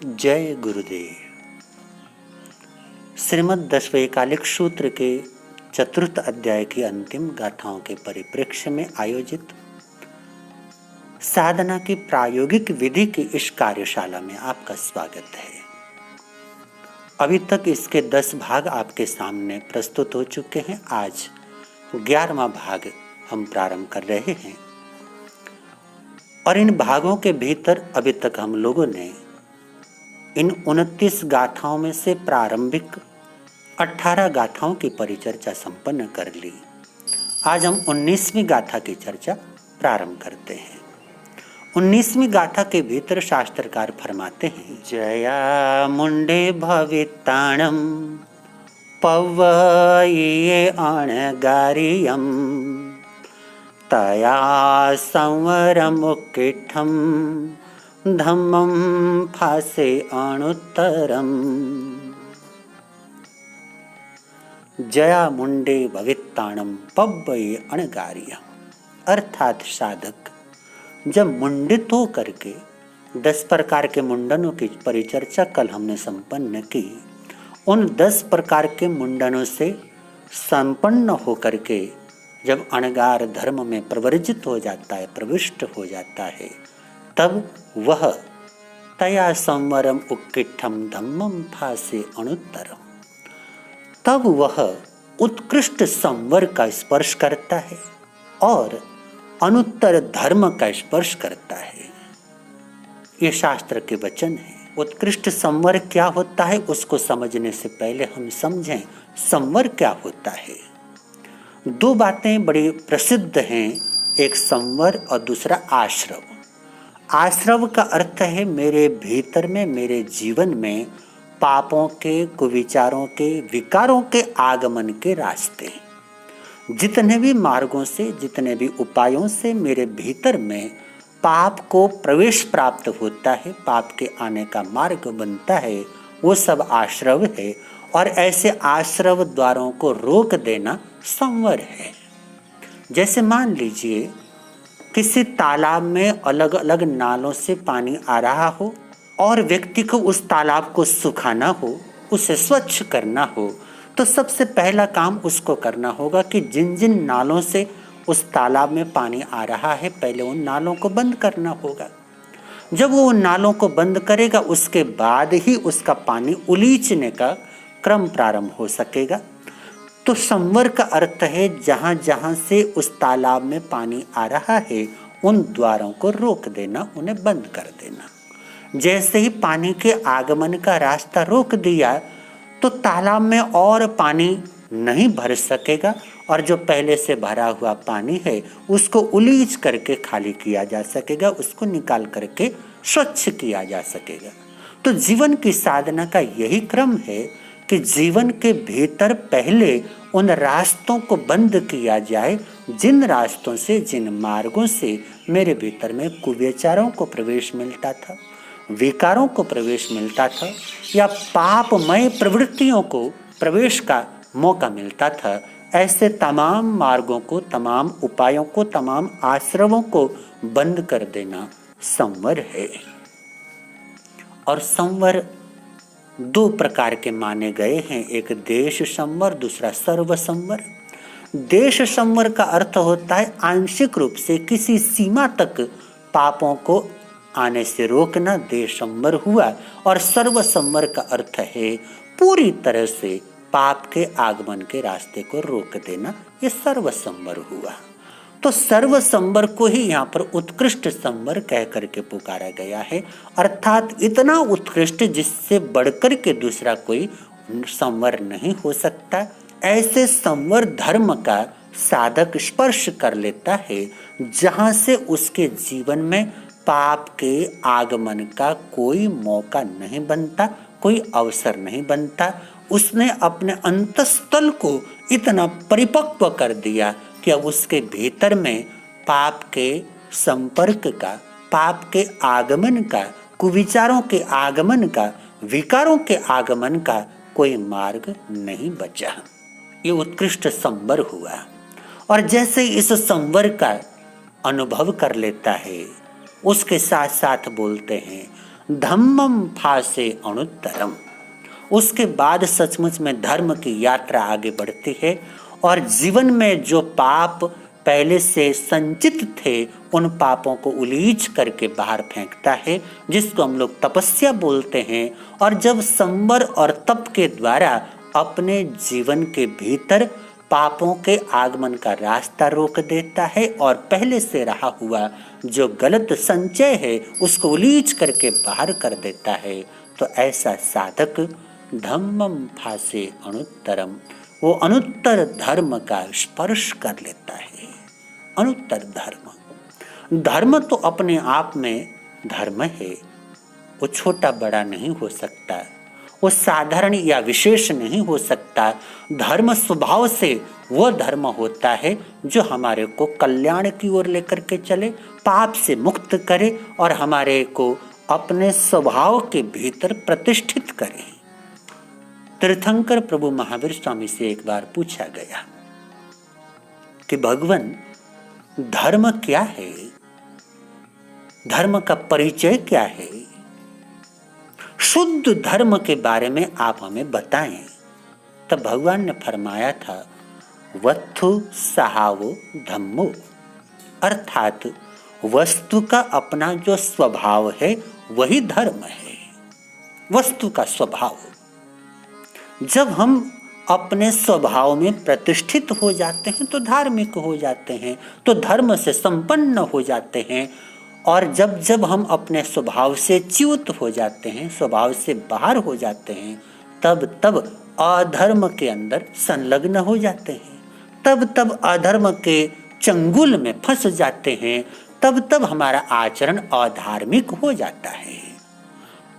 जय गुरुदेव। श्रीमद् दशवैकालिक सूत्र के चतुर्थ अध्याय की अंतिम गाथाओं के परिप्रेक्ष्य में आयोजित साधना की प्रायोगिक विधि की इस कार्यशाला में आपका स्वागत है। अभी तक इसके 10 भाग आपके सामने प्रस्तुत हो चुके हैं। आज 11वां भाग हम प्रारंभ कर रहे हैं और इन भागों के भीतर अभी तक हम लोगों ने इन 29 गाथाओं में से प्रारंभिक 18 गाथाओं की परिचर्चा संपन्न कर ली। आज हम 19वीं गाथा की चर्चा प्रारंभ करते हैं। 19वीं गाथा के भीतर शास्त्रकार फरमाते हैं, जया मुंडे भविताणम पव्वये अणगारियम तया संवरमुक्किठम धम्मं फासे अणुत्तरम। जया मुंडे भविताणम पव्वये अणगारियम, अर्थात साधक जब मुंडित हो करके 10 प्रकार के मुंडनों की परिचर्चा कल हमने संपन्न की, उन 10 प्रकार के मुंडनों से संपन्न होकर के जब अणगार धर्म में प्रवर्जित हो जाता है, प्रविष्ट हो जाता है, तब वह तया संवरम उक्किठम धम्मम फासे अणुत्तरम, तब वह उत्कृष्ट संवर का स्पर्श करता है और अनुत्तर धर्म का स्पर्श करता है। ये शास्त्र के वचन है। उत्कृष्ट संवर क्या होता है उसको समझने से पहले हम समझें संवर क्या होता है। 2 बातें बड़ी प्रसिद्ध हैं, एक संवर और दूसरा आश्रव। आश्रव का अर्थ है मेरे भीतर में, मेरे जीवन में पापों के, कुविचारों के, विकारों के आगमन के रास्ते। जितने भी मार्गों से, जितने भी उपायों से मेरे भीतर में पाप को प्रवेश प्राप्त होता है, पाप के आने का मार्ग बनता है, वो सब आश्रव है। और ऐसे आश्रव द्वारों को रोक देना संवर है। जैसे मान लीजिए किसी तालाब में अलग अलग नालों से पानी आ रहा हो और व्यक्ति को उस तालाब को सुखाना हो, उसे स्वच्छ करना हो, तो सबसे पहला काम उसको करना होगा कि जिन जिन नालों से उस तालाब में पानी आ रहा है, पहले उन नालों को बंद करना होगा। जब वो उन नालों को बंद करेगा, उसके बाद ही उसका पानी उलीचने का क्रम प्रारंभ हो सकेगा। तो संवर का अर्थ है जहां जहां से उस तालाब में पानी आ रहा है, उन द्वारों को रोक देना, उन्हें बंद कर देना। जैसे ही पानी के आगमन का रास्ता रोक दिया तो तालाब में और पानी नहीं भर सकेगा और जो पहले से भरा हुआ पानी है उसको उलीच करके खाली किया जा सकेगा, उसको निकाल करके स्वच्छ किया जा सकेगा। तो जीवन की साधना का यही क्रम है कि जीवन के भीतर पहले उन रास्तों को बंद किया जाए, जिन रास्तों से, जिन मार्गों से मेरे भीतर में कुविचारों को प्रवेश मिलता था, विकारों को प्रवेश मिलता था, या पापमय प्रवृत्तियों को प्रवेश का मौका मिलता था। ऐसे तमाम मार्गों को, तमाम उपायों को, तमाम आश्रवों को बंद कर देना संवर है। और संवर 2 प्रकार के माने गए हैं, एक देश संवर, दूसरा सर्व संवर। देश संवर का अर्थ होता है आंशिक रूप से किसी सीमा तक पापों को आने से रोकना, देश संवर हुआ। और सर्व संवर का अर्थ है पूरी तरह से पाप के आगमन के रास्ते को रोक देना, ये सर्व संवर हुआ। तो सर्व संवर को ही यहाँ पर उत्कृष्ट संवर कह करके पुकारा गया है, अर्थात इतना उत्कृष्ट जिससे बढ़कर के दूसरा कोई संवर नहीं हो सकता। ऐसे संवर धर्म का साधक स्पर्श कर लेता है जहाँ से उसके जीवन में पाप के आगमन का कोई मौका नहीं बनता, कोई अवसर नहीं बनता। उसने अपने अंतःस्थल को इतना परिपक्व कर दिया कि अब उसके भीतर में पाप के संपर्क का, पाप के आगमन का, कुविचारों के आगमन का, विकारों के आगमन का कोई मार्ग नहीं बचा। ये उत्कृष्ट संवर हुआ। और जैसे इस संवर का अनुभव कर लेता है, उसके साथ साथ बोलते हैं धम्मम फासे अनुत्तरम। उसके बाद सचमुच में धर्म की यात्रा आगे बढ़ती है और जीवन में जो पाप पहले से संचित थे उन पापों को उलीच करके बाहर फेंकता है, जिसको हम लोग तपस्या बोलते हैं। और जब संवर और तप के द्वारा अपने जीवन के भीतर पापों के आगमन का रास्ता रोक देता है और पहले से रहा हुआ जो गलत संचय है उसको उलीच करके बाहर कर देता है, तो ऐसा साधक धम्मम फासे अनुत्तरम, वो अनुत्तर धर्म का स्पर्श कर लेता है। अनुत्तर धर्म, धर्म तो अपने आप में धर्म है, वो छोटा बड़ा नहीं हो सकता, वो साधारण या विशेष नहीं हो सकता। धर्म स्वभाव से वो धर्म होता है जो हमारे को कल्याण की ओर लेकर के चले, पाप से मुक्त करे और हमारे को अपने स्वभाव के भीतर प्रतिष्ठित करे। तीर्थंकर प्रभु महावीर स्वामी से एक बार पूछा गया कि भगवान धर्म क्या है, धर्म का परिचय क्या है, शुद्ध धर्म के बारे में आप हमें बताएं। तब भगवान ने फरमाया था वत्थु सहावो धम्मो, अर्थात वस्तु का अपना जो स्वभाव है वही धर्म है। वस्तु का स्वभाव, जब हम अपने स्वभाव में प्रतिष्ठित हो जाते हैं तो धार्मिक हो जाते हैं, तो धर्म से संपन्न हो जाते हैं। और जब जब हम अपने स्वभाव से च्युत हो जाते हैं, स्वभाव से बाहर हो जाते हैं, तब तब अधर्म के अंदर संलग्न हो जाते हैं, तब तब अधर्म के चंगुल में फंस जाते हैं, तब तब हमारा आचरण अधार्मिक हो जाता है।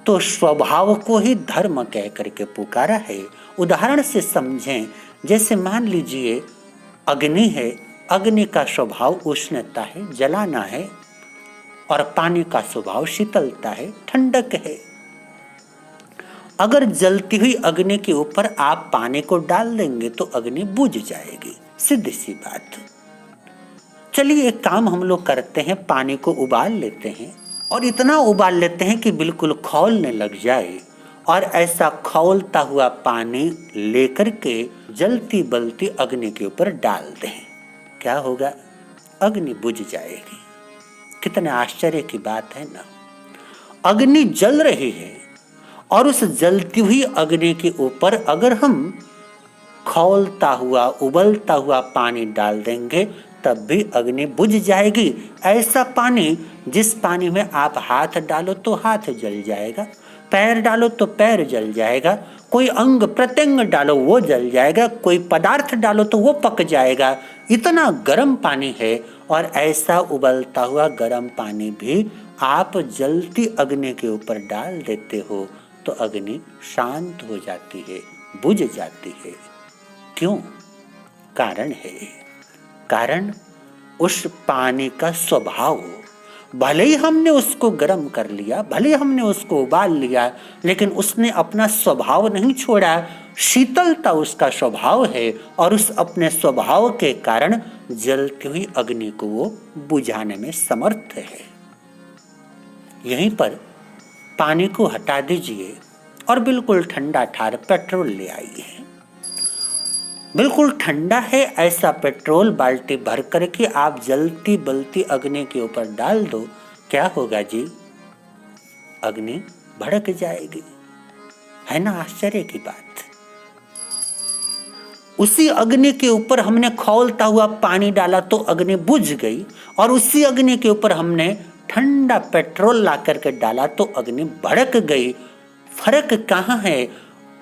तो स्वभाव को ही धर्म कह करके पुकारा है। उदाहरण से समझें, जैसे मान लीजिए अग्नि है, अग्नि का स्वभाव उष्णता है, जलाना है, और पानी का स्वभाव शीतलता है, ठंडक है। अगर जलती हुई अग्नि के ऊपर आप पानी को डाल देंगे तो अग्नि बुझ जाएगी, सीधी सी बात। चलिए एक काम हम लोग करते हैं, पानी को उबाल लेते हैं और इतना उबाल लेते हैं कि बिल्कुल खौलने लग जाए, और ऐसा खौलता हुआ पानी लेकर के जलती बलती अग्नि के ऊपर डाल दें, क्या होगा? अग्नि बुझ जाएगी। कितने आश्चर्य की बात है ना। अग्नि जल रही है और उस जलती हुई अग्नि के ऊपर अगर हम खौलता हुआ उबलता हुआ पानी डाल देंगे तब भी अग्नि बुझ जाएगी। ऐसा पानी, जिस पानी में आप हाथ डालो तो हाथ जल जाएगा, पैर डालो तो पैर जल जाएगा, कोई अंग प्रत्यंग डालो वो जल जाएगा, कोई पदार्थ डालो तो वो पक जाएगा। इतना गर्म पानी है, और ऐसा उबलता हुआ गर्म पानी भी आप जलती अग्नि के ऊपर डाल देते हो तो अग्नि शांत हो जाती है, बुझ जाती है। क्यों? कारण है, कारण उस पानी का स्वभाव। भले ही हमने उसको गर्म कर लिया, भले ही हमने उसको उबाल लिया, लेकिन उसने अपना स्वभाव नहीं छोड़ा। शीतलता उसका स्वभाव है और उस अपने स्वभाव के कारण जलती हुई अग्नि को वो बुझाने में समर्थ है। यहीं पर पानी को हटा दीजिए और बिल्कुल ठंडा ठार पेट्रोल ले आइए। बिल्कुल ठंडा है ऐसा पेट्रोल बाल्टी भर करके आप जलती बलती अग्नि के ऊपर डाल दो, क्या होगा जी? अग्नि भड़क जाएगी। है ना आश्चर्य की बात। उसी अग्नि के ऊपर हमने खौलता हुआ पानी डाला तो अग्नि बुझ गई, और उसी अग्नि के ऊपर हमने ठंडा पेट्रोल ला करके डाला तो अग्नि भड़क गई। फर्क कहाँ है?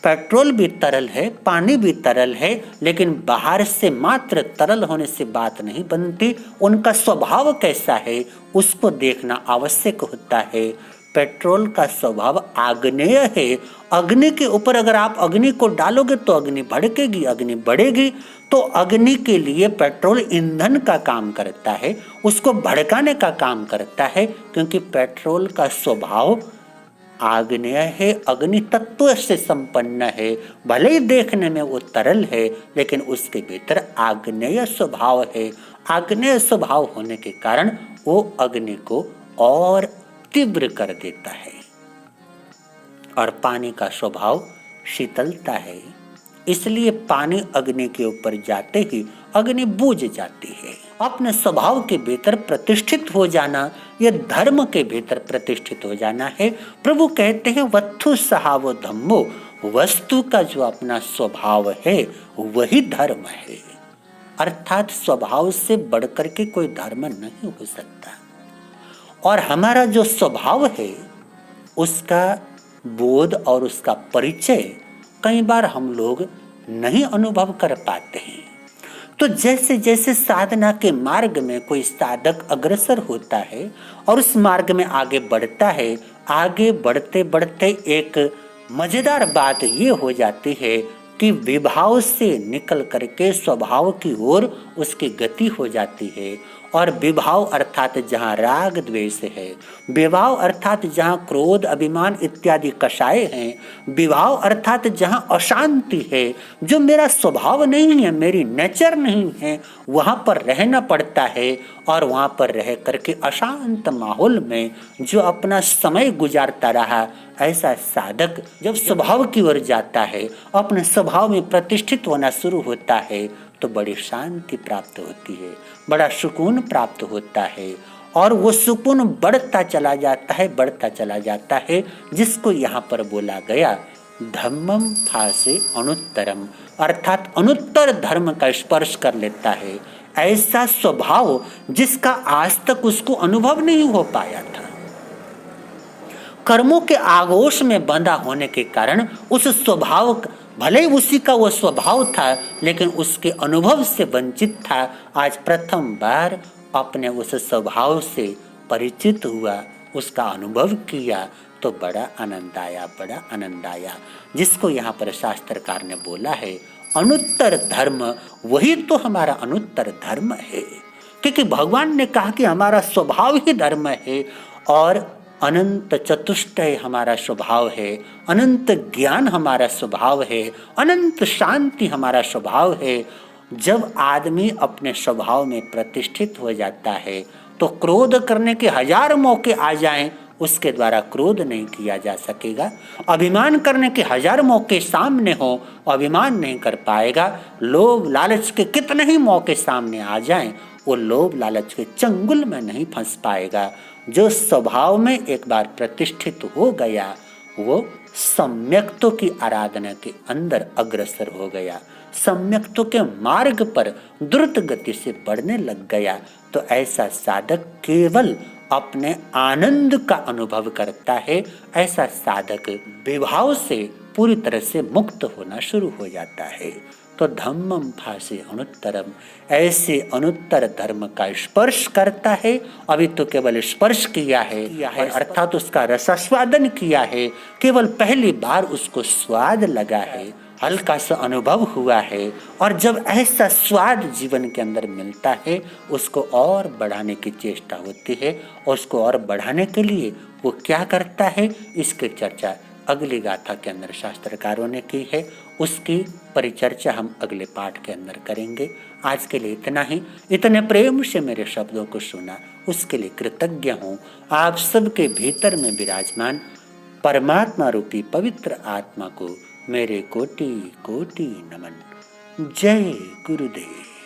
पेट्रोल भी तरल है, पानी भी तरल है, लेकिन बाहर से मात्र तरल होने से बात नहीं बनती, उनका स्वभाव कैसा है उसको देखना आवश्यक होता है। पेट्रोल का स्वभाव आग्नेय है। अग्नि के ऊपर अगर आप अग्नि को डालोगे तो अग्नि भड़केगी, अग्नि बढ़ेगी। तो अग्नि के लिए पेट्रोल ईंधन का काम करता है, उसको भड़काने का काम करता है, क्योंकि पेट्रोल का स्वभाव आग्नेय है, अग्नि तत्व से संपन्न है। भले ही देखने में वो तरल है, लेकिन उसके भीतर आग्नेय स्वभाव है। आग्नेय स्वभाव होने के कारण वो अग्नि को और तीव्र कर देता है। और पानी का स्वभाव शीतलता है, इसलिए पानी अग्नि के ऊपर जाते ही अग्नि बुझ जाती है। अपने स्वभाव के भीतर प्रतिष्ठित हो जाना, यह धर्म के भीतर प्रतिष्ठित हो जाना है। प्रभु कहते हैं वत्थु सहावो धम्मो, वस्तु का जो अपना स्वभाव है वही धर्म है। अर्थात स्वभाव से बढ़कर के कोई धर्म नहीं हो सकता। और हमारा जो स्वभाव है उसका बोध और उसका परिचय कई बार हम लोग नहीं अनुभव कर पाते हैं। तो जैसे जैसे साधना के मार्ग में कोई साधक अग्रसर होता है और उस मार्ग में आगे बढ़ता है, आगे बढ़ते बढ़ते एक मजेदार बात ये हो जाती है कि विभाव से निकल करके स्वभाव की ओर उसकी गति हो जाती है। और विभाव अर्थात जहाँ राग द्वेष है, विभाव अर्थात जहाँ क्रोध अभिमान इत्यादि कषाय हैं, विभाव अर्थात जहाँ अशांति है, जो मेरा स्वभाव नहीं है, मेरी नेचर नहीं है, वहाँ पर रहना पड़ता है। और वहाँ पर रह करके अशांत माहौल में जो अपना समय गुजारता रहा, ऐसा साधक जब स्वभाव की ओर जाता है, अपने स्वभाव में प्रतिष्ठित होना शुरू होता है, तो बड़ी शांति प्राप्त होती है, बड़ा सुकून प्राप्त होता है। और वो सुकून बढ़ता चला जाता है, बढ़ता चला जाता है, जिसको यहाँ पर बोला गया धम्मम फासे अनुत्तरम, अर्थात अनुत्तर धर्म का स्पर्श कर लेता है। ऐसा स्वभाव जिसका आज तक उसको अनुभव नहीं हो पाया था। कर्मों के आगोश में बंधा होने के कारण उस स्वभाव, भले उसी का वो स्वभाव था, लेकिन उसके अनुभव से वंचित था। आज प्रथम बार अपने उस स्वभाव से परिचित हुआ, उसका अनुभव किया, तो बड़ा आनंद आया, बड़ा आनंद आया। जिसको यहाँ पर शास्त्रकार ने बोला है अनुत्तर धर्म, वही तो हमारा अनुत्तर धर्म है। क्योंकि भगवान ने कहा कि हमारा स्वभाव ही धर्म है, और अनंत चतुष्टय हमारा स्वभाव है, अनंत ज्ञान हमारा स्वभाव है, अनंत शांति हमारा स्वभाव है। जब आदमी अपने स्वभाव में प्रतिष्ठित हो जाता है तो क्रोध करने के 1000 मौके आ जाएं, उसके द्वारा क्रोध नहीं किया जा सकेगा। अभिमान करने के 1000 मौके सामने हो, अभिमान नहीं कर पाएगा। लोभ लालच के कितने ही मौके सामने आ जाएं, वो लोभ लालच के चंगुल में नहीं फंस पाएगा। जो स्वभाव में एक बार प्रतिष्ठित हो गया, वो सम्यक्तों की आराधना के अंदर अग्रसर हो गया, सम्यक्तों के मार्ग पर द्रुत गति से बढ़ने लग गया। तो ऐसा साधक केवल अपने आनंद का अनुभव करता है। ऐसा साधक विभाव से पूरी तरह से मुक्त होना शुरू हो जाता है। तो धम्मम फासे अनुत्तरम, ऐसे अनुत्तर धर्म का स्पर्श करता है। अभी तो केवल स्पर्श किया है अर्थात उसका रसास्वादन किया है, केवल पहली बार उसको स्वाद लगा है, हल्का सा अनुभव हुआ है। और जब ऐसा स्वाद जीवन के अंदर मिलता है, उसको और बढ़ाने की चेष्टा होती है। और उसको और बढ़ाने के लिए वो क्या करता है, इसकी चर्चा अगली गाथा के अंदर शास्त्रकारों ने की है। उसकी परिचर्चा हम अगले पाठ के अंदर करेंगे। आज के लिए इतना ही। इतने प्रेम से मेरे शब्दों को सुना, उसके लिए कृतज्ञ हूँ। आप सबके भीतर में विराजमान परमात्मा रूपी पवित्र आत्मा को मेरे कोटि कोटि नमन। जय गुरुदेव।